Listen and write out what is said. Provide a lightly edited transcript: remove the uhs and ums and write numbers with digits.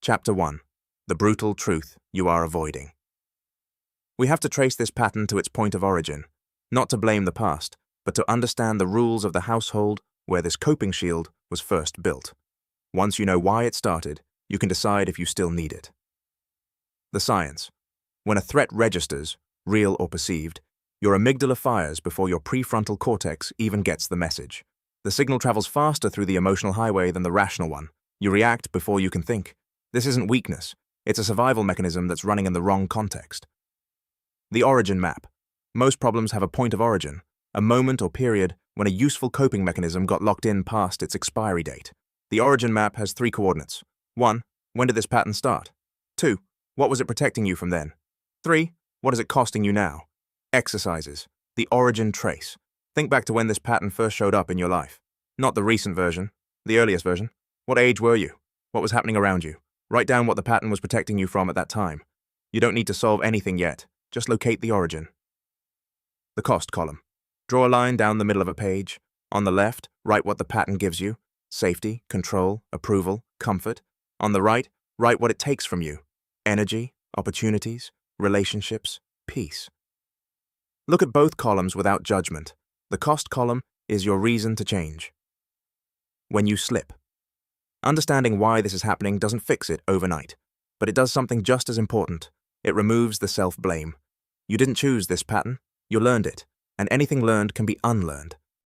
Chapter 1. The Brutal Truth You Are Avoiding. We have to trace this pattern to its point of origin, not to blame the past, but to understand the rules of the household where this coping shield was first built. Once you know why it started, you can decide if you still need it. The science. When a threat registers, real or perceived, your amygdala fires before your prefrontal cortex even gets the message. The signal travels faster through the emotional highway than the rational one. You react before you can think. This isn't weakness. It's a survival mechanism that's running in the wrong context. The origin map. Most problems have a point of origin, a moment or period when a useful coping mechanism got locked in past its expiry date. The origin map has 3 coordinates. 1. When did this pattern start? 2. What was it protecting you from then? 3. What is it costing you now? Exercises. The origin trace. Think back to when this pattern first showed up in your life. Not the recent version, the earliest version. What age were you? What was happening around you? Write down what the pattern was protecting you from at that time. You don't need to solve anything yet. Just locate the origin. The cost column. Draw a line down the middle of a page. On the left, write what the pattern gives you. Safety, control, approval, comfort. On the right, write what it takes from you. Energy, opportunities, relationships, peace. Look at both columns without judgment. The cost column is your reason to change. When you slip. Understanding why this is happening doesn't fix it overnight, but it does something just as important. It removes the self-blame. You didn't choose this pattern, you learned it, and anything learned can be unlearned.